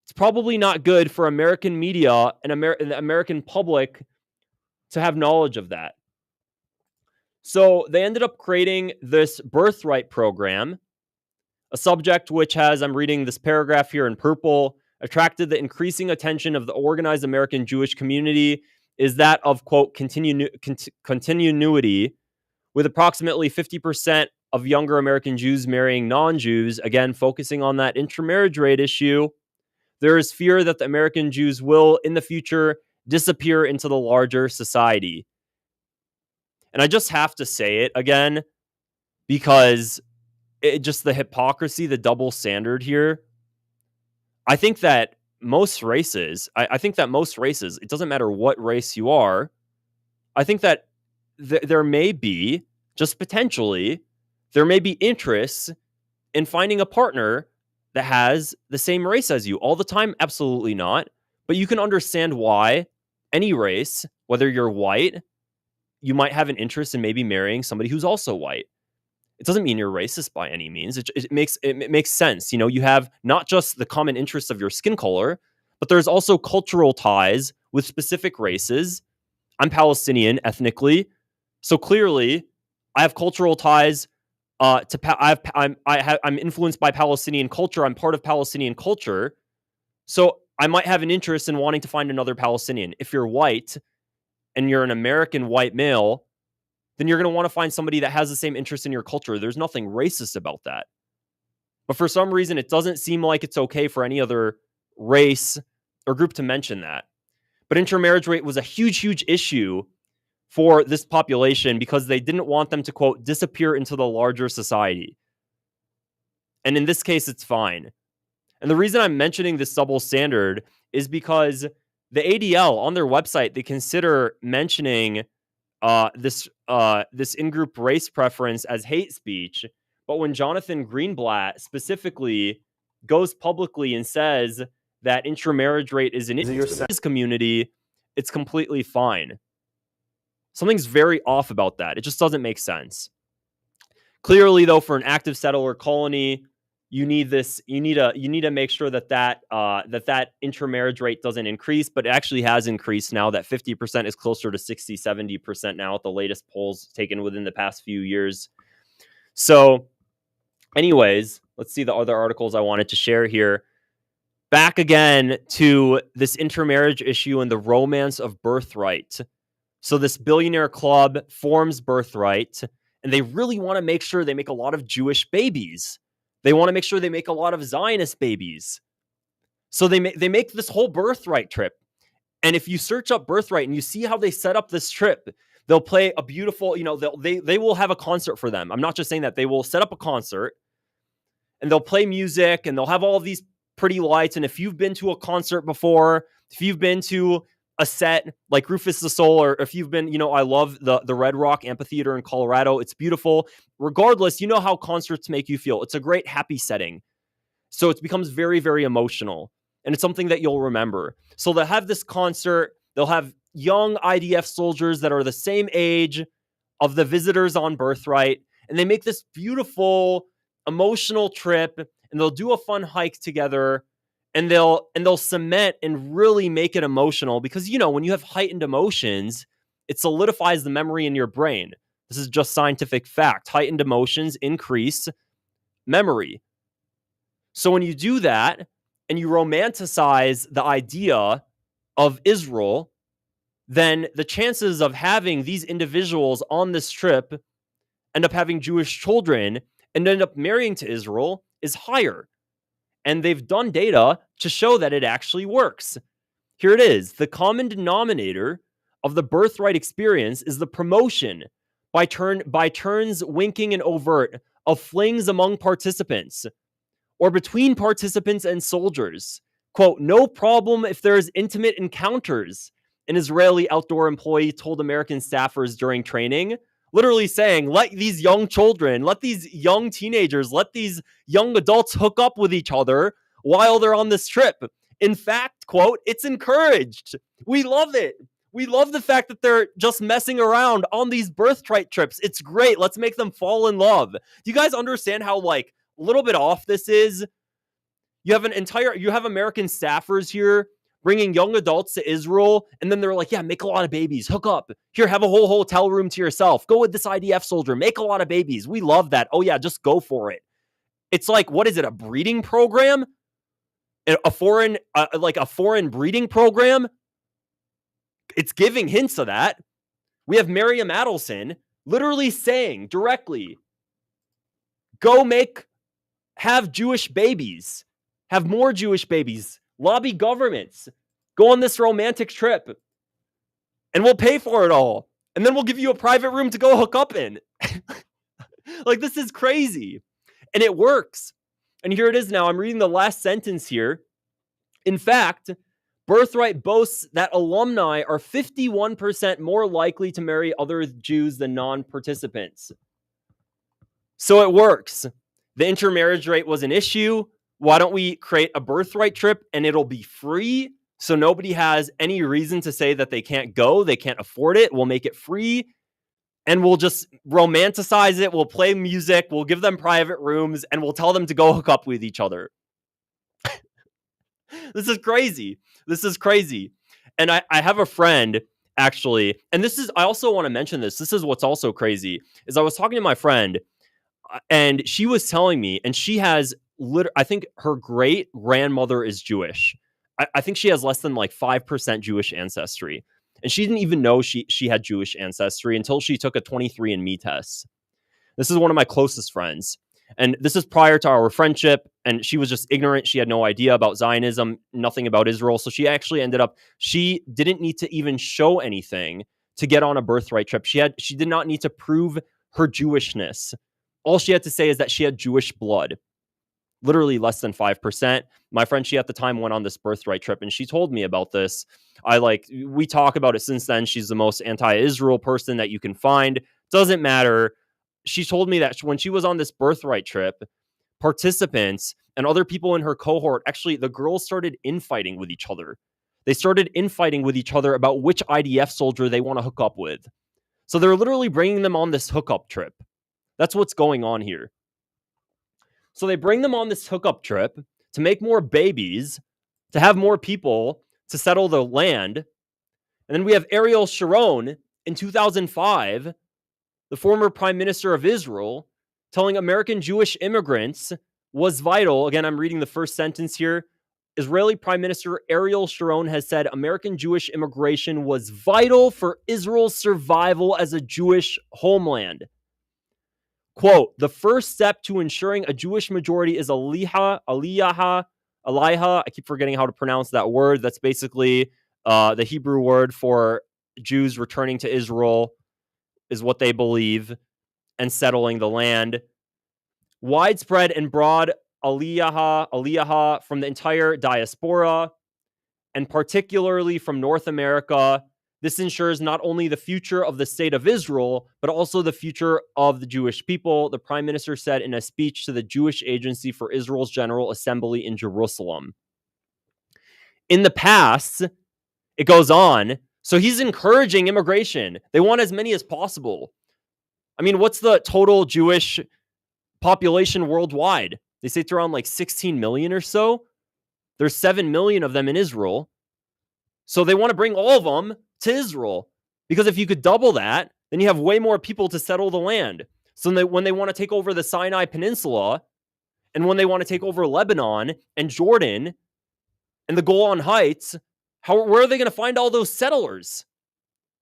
It's probably not good for American media and the American public to have knowledge of that. So they ended up creating this Birthright program, a subject which has, I'm reading this paragraph here in purple, attracted the increasing attention of the organized American Jewish community is that of, quote, continuity, with approximately 50% of younger American Jews marrying non-Jews, again, focusing on that intermarriage rate issue. There is fear that the American Jews will, in the future, disappear into the larger society. And I just have to say it again, because just the hypocrisy, the double standard here. I think that most races, it doesn't matter what race you are, I think that there may be, just potentially, there may be interests in finding a partner that has the same race as you all the time. Absolutely not. But you can understand why any race, whether you're white, you might have an interest in maybe marrying somebody who's also white. It doesn't mean you're racist by any means. It makes sense. You know, you have not just the common interest of your skin color, but there's also cultural ties with specific races. I'm Palestinian ethnically, so clearly I have cultural ties I'm influenced by Palestinian culture. I'm part of Palestinian culture, so I might have an interest in wanting to find another Palestinian. If you're white and you're an American white male, then you're going to want to find somebody that has the same interest in your culture. There's nothing racist about that. But for some reason, it doesn't seem like it's okay for any other race or group to mention that. But intermarriage rate was a huge, huge issue for this population because they didn't want them to, quote, disappear into the larger society. And in this case, it's fine. And the reason I'm mentioning this double standard is because the ADL on their website, they consider mentioning this in-group race preference as hate speech. But when Jonathan Greenblatt specifically goes publicly and says that intermarriage rate is in his community, it's completely fine. Something's very off about that. It just doesn't make sense. Clearly, though, for an active settler colony, you need this. You need to make sure that intermarriage rate doesn't increase, but it actually has increased now. That 50% is closer to 60, 70% now at the latest polls taken within the past few years. So, anyways, let's see the other articles I wanted to share here. Back again to this intermarriage issue and the romance of Birthright. So this billionaire club forms Birthright, and they really want to make sure they make a lot of Jewish babies. They want to make sure they make a lot of Zionist babies. So they make this whole Birthright trip. And if you search up Birthright and you see how they set up this trip, they'll play a beautiful, they will have a concert for them. I'm not just saying that. They will set up a concert, and they'll play music, and they'll have all of these pretty lights. And if you've been to a concert before, if you've been to a set like Rufus the Soul, or if you've been, I love the Red Rock Amphitheater in Colorado. It's beautiful. Regardless, you know how concerts make you feel. It's a great happy setting. So it becomes very, very emotional. And it's something that you'll remember. So they'll have this concert. They'll have young IDF soldiers that are the same age of the visitors on Birthright. And they make this beautiful, emotional trip. And they'll do a fun hike together. And they'll cement and really make it emotional because, when you have heightened emotions, it solidifies the memory in your brain. This is just scientific fact. Heightened emotions increase memory. So when you do that and you romanticize the idea of Israel, then the chances of having these individuals on this trip end up having Jewish children and end up marrying to Israel is higher. And they've done data to show that it actually works. Here it is. The common denominator of the Birthright experience is the promotion by turns winking and overt of flings among participants or between participants and soldiers. Quote, no problem if there's intimate encounters, an Israeli outdoor employee told American staffers during training. Literally saying, let these young children, let these young teenagers, let these young adults hook up with each other while they're on this trip. In fact, quote, it's encouraged. We love it. We love the fact that they're just messing around on these Birthright trips. It's great. Let's make them fall in love. Do you guys understand how, a little bit off this is? You have American staffers here bringing young adults to Israel, and then they're like, yeah, make a lot of babies, hook up. Here, have a whole hotel room to yourself. Go with this IDF soldier, make a lot of babies. We love that. Oh yeah, just go for it. It's like, what is it, a breeding program? A foreign breeding program? It's giving hints of that. We have Miriam Adelson literally saying directly, have Jewish babies, have more Jewish babies, lobby governments, go on this romantic trip, and we'll pay for it all. And then we'll give you a private room to go hook up in. Like, this is crazy. And it works. And here it is now. I'm reading the last sentence here. In fact, Birthright boasts that alumni are 51% more likely to marry other Jews than non-participants. So it works. The intermarriage rate was an issue. Why don't we create a birthright trip and it'll be free? So nobody has any reason to say that they can't go, they can't afford it. We'll make it free and we'll just romanticize it. We'll play music, we'll give them private rooms, and we'll tell them to go hook up with each other. This is crazy. This is crazy. And I have a friend, actually, and I also want to mention this. This is what's also crazy, is I was talking to my friend, and she was telling me, and she has, I think her great grandmother is Jewish. I think she has less than like 5% Jewish ancestry. And she didn't even know she had Jewish ancestry until she took a 23andMe test. This is one of my closest friends. And this is prior to our friendship. And she was just ignorant. She had no idea about Zionism, nothing about Israel. So she actually she didn't need to even show anything to get on a birthright trip. She did not need to prove her Jewishness. All she had to say is that she had Jewish blood. Literally less than 5%. My friend, she at the time went on this birthright trip, and she told me about this. We talk about it since then. She's the most anti-Israel person that you can find. Doesn't matter. She told me that when she was on this birthright trip, participants and other people in her cohort, actually, the girls started infighting with each other. They started infighting with each other about which IDF soldier they want to hook up with. So they're literally bringing them on this hookup trip. That's what's going on here. So they bring them on this hookup trip to make more babies, to have more people, to settle the land. And then we have Ariel Sharon in 2005, the former prime minister of Israel, telling American Jewish immigrants was vital. Again, I'm reading the first sentence here. Israeli Prime Minister Ariel Sharon has said American Jewish immigration was vital for Israel's survival as a Jewish homeland. Quote, the first step to ensuring a Jewish majority is aliyah. I keep forgetting how to pronounce that word. That's basically the Hebrew word for Jews returning to Israel, is what they believe, and settling the land. Widespread and broad aliyah from the entire diaspora, and particularly from North America. This ensures not only the future of the state of Israel, but also the future of the Jewish people, the Prime Minister said in a speech to the Jewish Agency for Israel's General Assembly in Jerusalem. In the past, it goes on, so he's encouraging immigration. They want as many as possible. I mean, what's the total Jewish population worldwide? They say it's around like 16 million or so. There's 7 million of them in Israel. So they want to bring all of them to Israel, because if you could double that, then you have way more people to settle the land. So when they want to take over the Sinai Peninsula, and when they want to take over Lebanon and Jordan and the Golan Heights, where are they going to find all those settlers?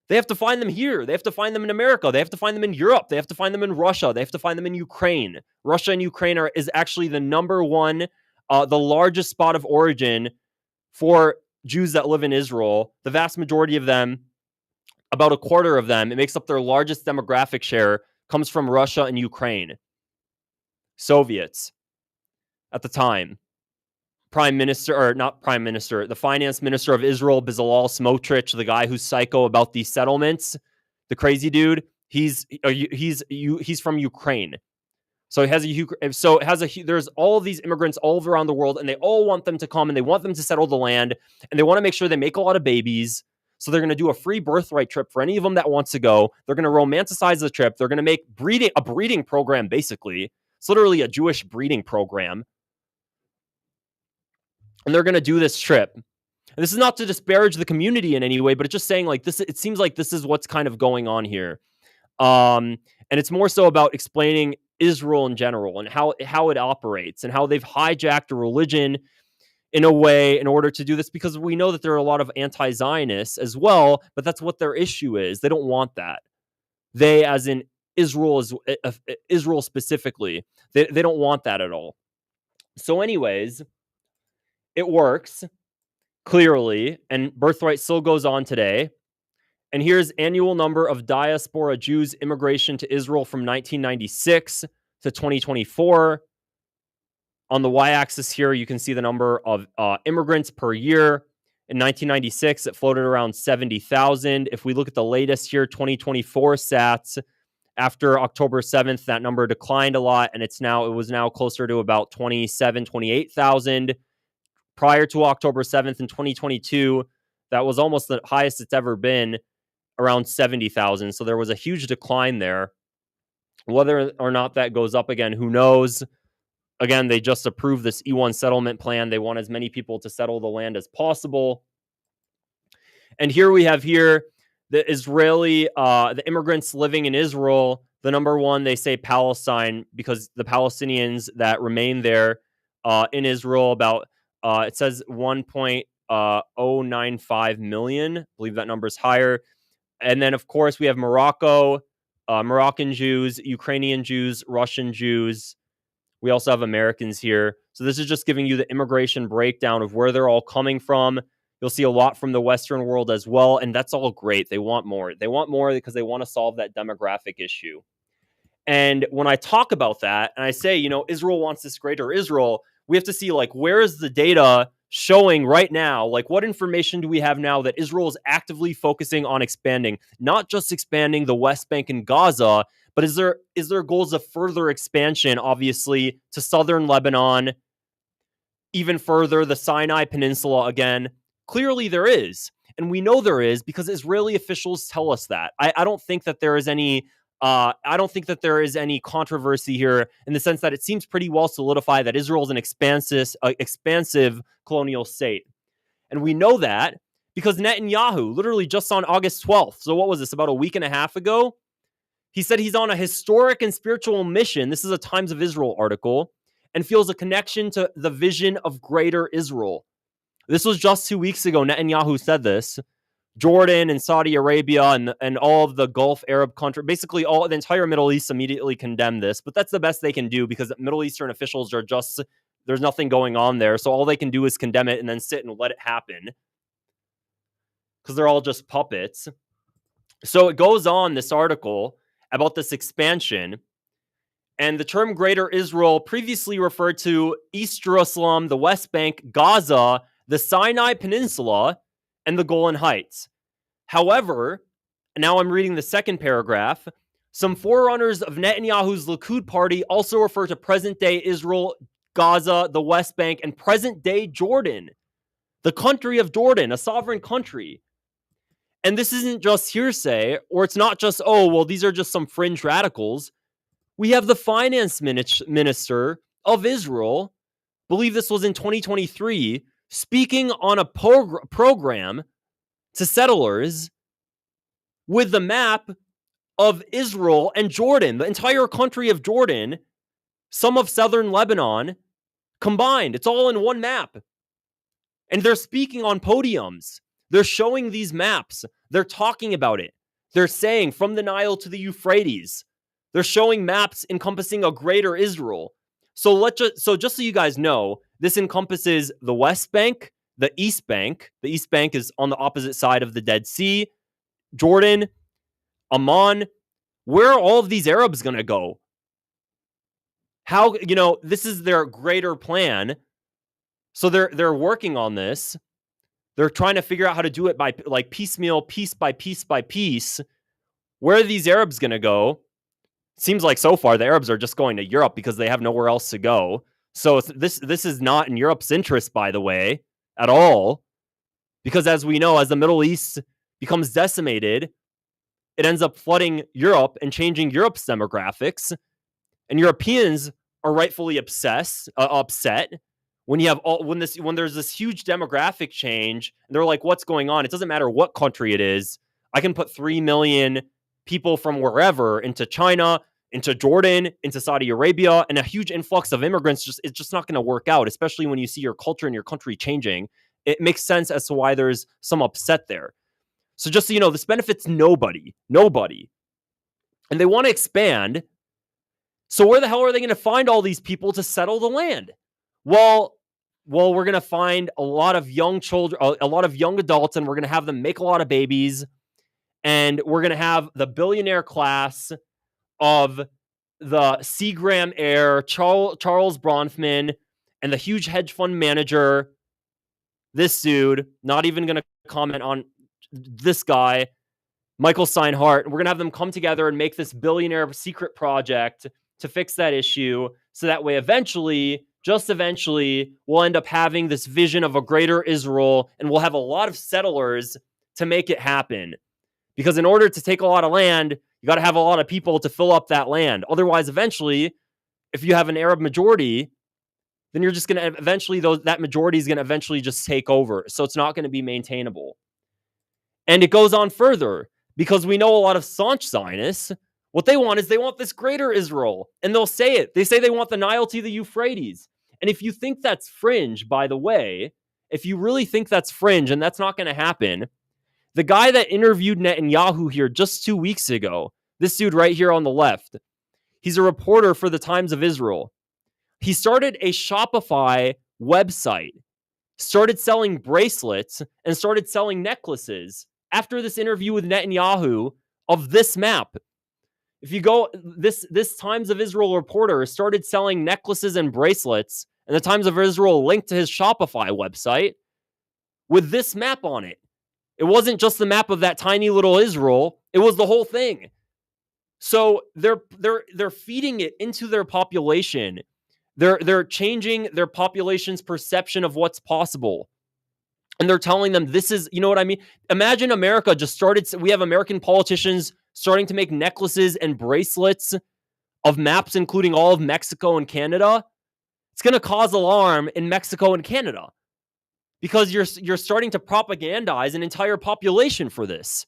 They have to find them here. They have to find them in America. They have to find them in Europe. They have to find them in Russia. They have to find them in Ukraine. Russia and Ukraine is actually the number one, the largest spot of origin for Jews that live in Israel. The vast majority of them, about a quarter of them, it makes up their largest demographic share, comes from Russia and Ukraine. Soviets at the time. The finance minister of Israel, Bezalel Smotrich, the guy who's psycho about these settlements, the crazy dude, he's from Ukraine. So there's all of these immigrants all around the world, and they all want them to come, and they want them to settle the land, and they want to make sure they make a lot of babies. So they're going to do a free birthright trip for any of them that wants to go. They're going to romanticize the trip. They're going to make a breeding program, basically. It's literally a Jewish breeding program. and they're going to do this trip. And this is not to disparage the community in any way, but it's just saying like this. It seems like this is what's kind of going on here, and it's more so about explaining Israel in general and how it operates and how they've hijacked a religion in a way in order to do this, because we know that there are a lot of anti-Zionists as well, but that's what their issue is. They don't want that. They, as in Israel, Israel specifically, they don't want that at all. So anyways, it works clearly, and Birthright still goes on today. And here's annual number of diaspora Jews immigration to Israel from 1996 to 2024. On the y-axis here, you can see the number of immigrants per year. In 1996, it floated around 70,000. If we look at the latest here, 2024 stats, after October 7th, that number declined a lot, and it was now closer to about 27, 28,000. Prior to October 7th in 2022, that was almost the highest it's ever been, around 70,000. So there was a huge decline there. Whether or not that goes up again, who knows? Again, they just approved this E1 settlement plan. They want as many people to settle the land as possible. And here we have the the immigrants living in Israel. The number one, they say Palestine, because the Palestinians that remain there in Israel, about, it says 1.095 million. I believe that number is higher. And then, of course, we have Morocco, Moroccan Jews, Ukrainian Jews, Russian Jews. We also have Americans here. So this is just giving you the immigration breakdown of where they're all coming from. You'll see a lot from the Western world as well, and that's all great. They want more. They want more because they want to solve that demographic issue. And when I talk about that, and I say, Israel wants this greater Israel, we have to see, like, where is the data showing right now? Like, what information do we have now that Israel is actively focusing on expanding? Not just expanding the West Bank and Gaza, but is there goals of further expansion, obviously, to southern Lebanon, even further, the Sinai Peninsula again? Clearly there is. And we know there is because Israeli officials tell us that. I don't think that there is any controversy here, in the sense that it seems pretty well solidified that Israel is an expansive colonial state. And we know that because Netanyahu, literally just on August 12th, so what was this, about a week and a half ago? He said he's on a historic and spiritual mission. This is a Times of Israel article, and feels a connection to the vision of greater Israel. This was just 2 weeks ago. Netanyahu said this. Jordan and Saudi Arabia and all of the Gulf Arab countries, basically the entire Middle East, immediately condemned this. But that's the best they can do, because Middle Eastern officials are just, there's nothing going on there. So all they can do is condemn it and then sit and let it happen, because they're all just puppets. So it goes on, this article, about this expansion. And the term Greater Israel previously referred to East Jerusalem, the West Bank, Gaza, the Sinai Peninsula, and the Golan Heights. However, now I'm reading the second paragraph, some forerunners of Netanyahu's Likud party also refer to present-day Israel, Gaza, the West Bank, and present-day Jordan, the country of Jordan, a sovereign country. And this isn't just hearsay, or it's not just, these are just some fringe radicals. We have the finance minister of Israel, believe this was in 2023, speaking on a program to settlers with the map of Israel and Jordan, the entire country of Jordan, some of southern Lebanon combined. It's all in one map. And they're speaking on podiums. They're showing these maps. They're talking about it. They're saying from the Nile to the Euphrates. They're showing maps encompassing a greater Israel. So just so you guys know, this encompasses the West Bank, the East Bank. The East Bank is on the opposite side of the Dead Sea. Jordan, Amman. Where are all of these Arabs going to go? How, this is their greater plan. So they're working on this. They're trying to figure out how to do it by like piecemeal, piece by piece by piece. Where are these Arabs going to go? Seems like so far the Arabs are just going to Europe because they have nowhere else to go. So this is not in Europe's interest, by the way, at all. Because as we know, as the Middle East becomes decimated, it ends up flooding Europe and changing Europe's demographics. And Europeans are rightfully upset when you have when there's this huge demographic change, and they're like, what's going on? It doesn't matter what country it is. I can put 3 million people from wherever into China, into Jordan, into Saudi Arabia, and a huge influx of immigrants. It's just not going to work out, especially when you see your culture and your country changing. It makes sense as to why there's some upset there. So just so you know, this benefits nobody. And they want to expand. So where the hell are they going to find all these people to settle the land? Well, we're going to find a lot of young children, a lot of young adults, and we're going to have them make a lot of babies. And we're going to have the billionaire class of the Seagram heir, Charles Bronfman, and the huge hedge fund manager, this dude, not even going to comment on this guy, Michael Steinhardt. We're going to have them come together and make this billionaire secret project to fix that issue. So that way, eventually, just eventually, we'll end up having this vision of a greater Israel, and we'll have a lot of settlers to make it happen. Because in order to take a lot of land, you got to have a lot of people to fill up that land. Otherwise, eventually, if you have an Arab majority, then you're just going to eventually, that majority is going to eventually just take over. So it's not going to be maintainable. And it goes on further, because we know a lot of staunch Zionists, what they want is they want this greater Israel. And they'll say it. They say they want the Nile to the Euphrates. And if you think that's fringe, by the way, if you really think that's fringe and that's not going to happen, the guy that interviewed Netanyahu here just 2 weeks ago, this dude right here on the left, he's a reporter for the Times of Israel. He started a Shopify website, started selling bracelets, and started selling necklaces after this interview with Netanyahu of this map. If you go, this Times of Israel reporter started selling necklaces and bracelets, and the Times of Israel linked to his Shopify website with this map on it. It wasn't just the map of that tiny little Israel, it was the whole thing. So they're feeding it into their population. They're changing their population's perception of what's possible. And they're telling them this is, you know what I mean? Imagine America just started, we have American politicians starting to make necklaces and bracelets of maps, including all of Mexico and Canada. It's going to cause alarm in Mexico and Canada because you're starting to propagandize an entire population for this.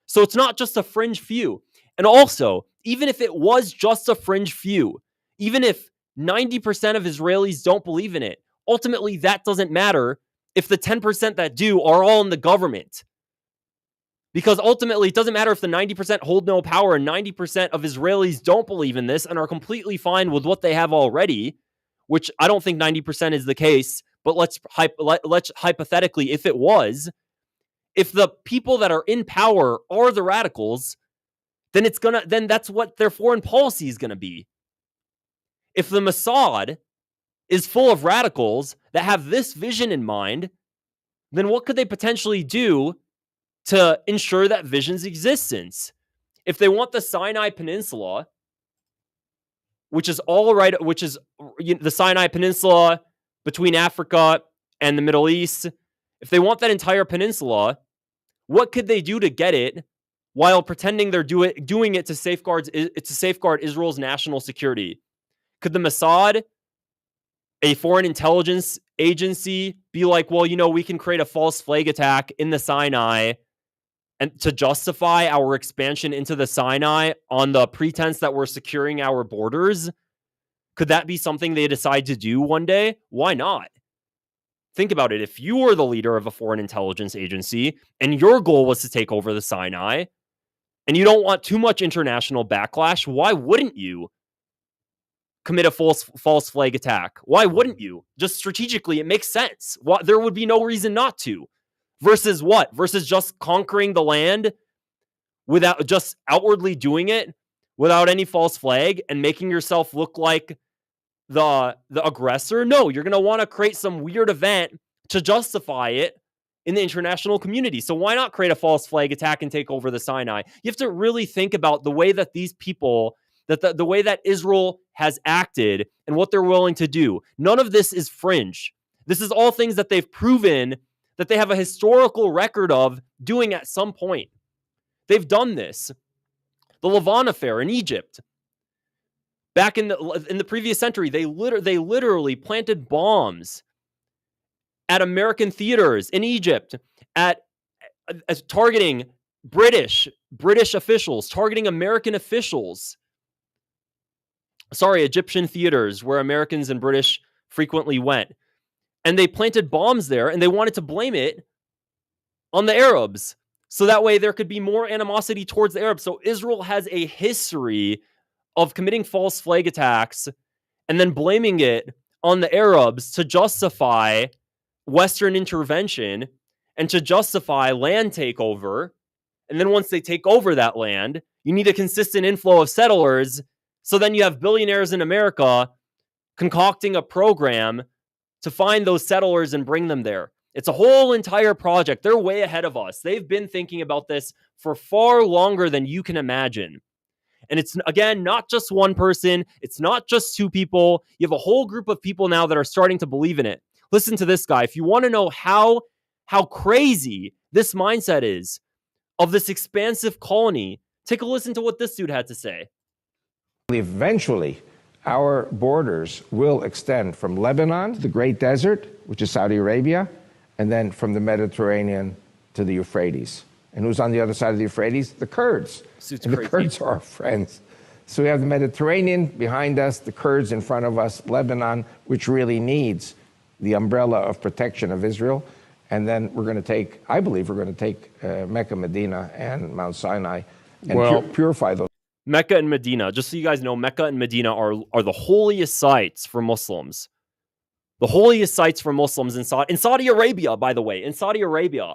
So it's not just a fringe few. And also, even if it was just a fringe few, even if 90% of Israelis don't believe in it, ultimately that doesn't matter if the 10% that do are all in the government. Because ultimately, it doesn't matter if the 90% hold no power and 90% of Israelis don't believe in this and are completely fine with what they have already, which I don't think 90% is the case, but let's hypothetically, if it was, if the people that are in power are the radicals, then that's what their foreign policy is going to be. If the Mossad is full of radicals that have this vision in mind, then what could they potentially do to ensure that vision's existence? If they want the Sinai Peninsula, which is the Sinai Peninsula between Africa and the Middle East, if they want that entire peninsula, what could they do to get it while pretending they're doing it to safeguard Israel's national security? Could the Mossad, a foreign intelligence agency, be like, well, we can create a false flag attack in the Sinai and to justify our expansion into the Sinai on the pretense that we're securing our borders? Could that be something they decide to do one day? Why not? Think about it. If you were the leader of a foreign intelligence agency and your goal was to take over the Sinai and you don't want too much international backlash, why wouldn't you commit a false flag attack? Why wouldn't you? Just strategically, it makes sense. There would be no reason not to. Versus what? Versus just conquering the land without just outwardly doing it without any false flag and making yourself look like the aggressor? No, you're going to want to create some weird event to justify it in the international community. So why not create a false flag attack and take over the Sinai? You have to really think about the way that these people, that the way that Israel has acted and what they're willing to do. None of this is fringe. This is all things that they've proven that they have a historical record of doing at some point. They've done this. The Lavon affair in Egypt. Back in the previous century, they literally planted bombs at American theaters in Egypt, at targeting British officials, targeting American officials. Sorry, Egyptian theaters where Americans and British frequently went. And they planted bombs there, and they wanted to blame it on the Arabs. So that way there could be more animosity towards the Arabs. So Israel has a history of committing false flag attacks and then blaming it on the Arabs to justify Western intervention and to justify land takeover. And then once they take over that land, you need a consistent inflow of settlers. So then you have billionaires in America concocting a program to find those settlers and bring them there. It's a whole entire project. They're way ahead of us. They've been thinking about this for far longer than you can imagine. And it's, again, not just one person. It's not just two people. You have a whole group of people now that are starting to believe in it. Listen to this guy. If you want to know how crazy this mindset is of this expansive colony, take a listen to what this dude had to say. Eventually, our borders will extend from Lebanon to the Great Desert, which is Saudi Arabia, and then from the Mediterranean to the Euphrates. And who's on the other side of the Euphrates? The Kurds. And the Kurds are our friends. So we have the Mediterranean behind us, the Kurds in front of us, Lebanon, which really needs the umbrella of protection of Israel. And then we're going to take, I believe we're going to take Mecca, Medina, and Mount Sinai and purify those. Mecca and Medina, just so you guys know, Mecca and Medina are the holiest sites for Muslims. The holiest sites for Muslims in Saudi Arabia, by the way, in Saudi Arabia.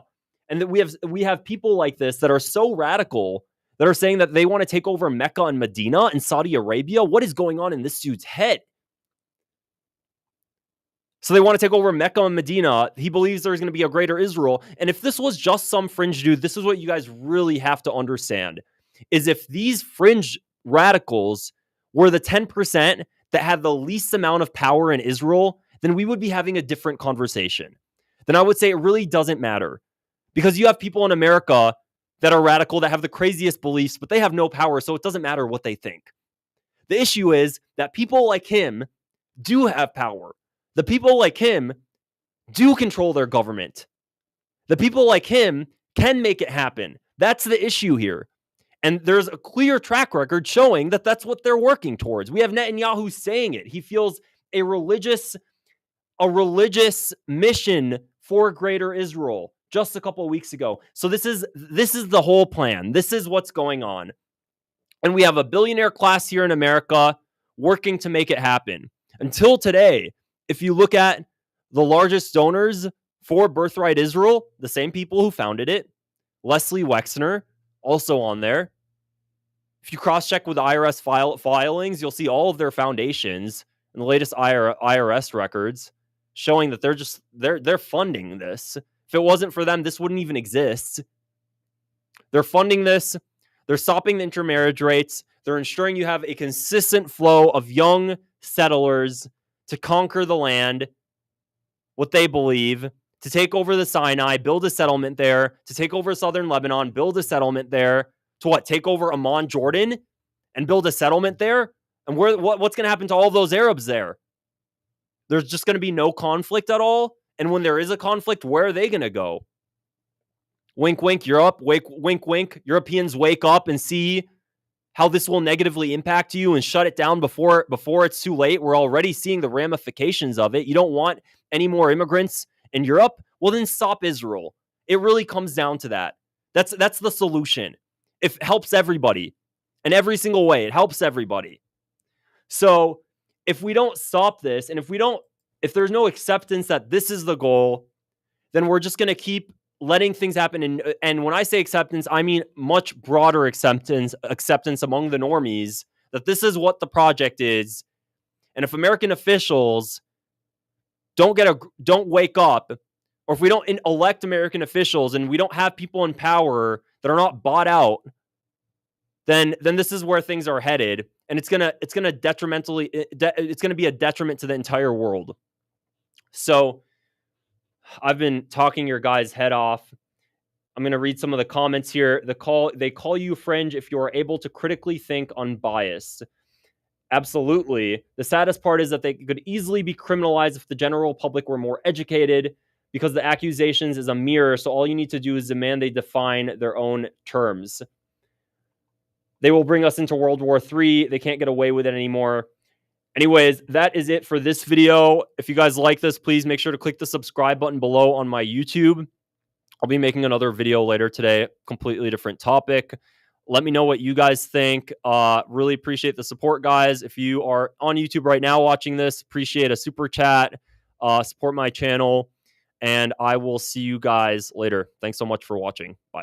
And that we have people like this that are so radical that are saying that they want to take over Mecca and Medina in Saudi Arabia. What is going on in this dude's head? So they want to take over Mecca and Medina. He believes there's going to be a greater Israel. And if this was just some fringe dude, this is what you guys really have to understand, is if these fringe radicals were the 10% that had the least amount of power in Israel, then we would be having a different conversation. Then I would say it really doesn't matter. Because you have people in America that are radical, that have the craziest beliefs, but they have no power, so it doesn't matter what they think. The issue is that people like him do have power. The people like him do control their government. The people like him can make it happen. That's the issue here. And there's a clear track record showing that that's what they're working towards. We have Netanyahu saying it. He feels a religious mission for greater Israel just a couple of weeks ago. So this is the whole plan. This is what's going on. And we have a billionaire class here in America working to make it happen. Until today, if you look at the largest donors for Birthright Israel, the same people who founded it, Les Wexner, also on there. If you cross-check with IRS filings, you'll see all of their foundations and the latest IRS records showing that they're funding this. If it wasn't for them, this wouldn't even exist. They're funding this. They're stopping the intermarriage rates. They're ensuring you have a consistent flow of young settlers to conquer the land, what they believe, to take over the Sinai, build a settlement there, to take over southern Lebanon, build a settlement there, to what? Take over Amman, Jordan, and build a settlement there? And what's going to happen to all those Arabs there? There's just going to be no conflict at all? And when there is a conflict, where are they going to go? Wink, wink, Europe. Wink, wink. Europeans wake up and see how this will negatively impact you and shut it down before it's too late. We're already seeing the ramifications of it. You don't want any more immigrants in Europe? Well, then stop Israel. It really comes down to that. That's the solution. It helps everybody. In every single way, it helps everybody. So if we don't stop this, and if there's no acceptance that this is the goal, then we're just going to keep letting things happen. And when I say acceptance, I mean much broader acceptance among the normies that this is what the project is. And if American officials don't wake up, or if we don't elect American officials and we don't have people in power that are not bought out, then this is where things are headed. And it's gonna be a detriment to the entire world. So I've been talking your guys' head off. I'm gonna read some of the comments here. They call you fringe if you are able to critically think unbiased. Absolutely. The saddest part is that they could easily be criminalized if the general public were more educated. because the accusations is a mirror. So all you need to do is demand they define their own terms. They will bring us into World War III. They can't get away with it anymore. Anyways, that is it for this video. If you guys like this, please make sure to click the subscribe button below on my YouTube. I'll be making another video later today, completely different topic. Let me know what you guys think. Really appreciate the support, guys. If you are on YouTube right now watching this, appreciate a super chat. Support my channel, and I will see you guys later. Thanks so much for watching. Bye.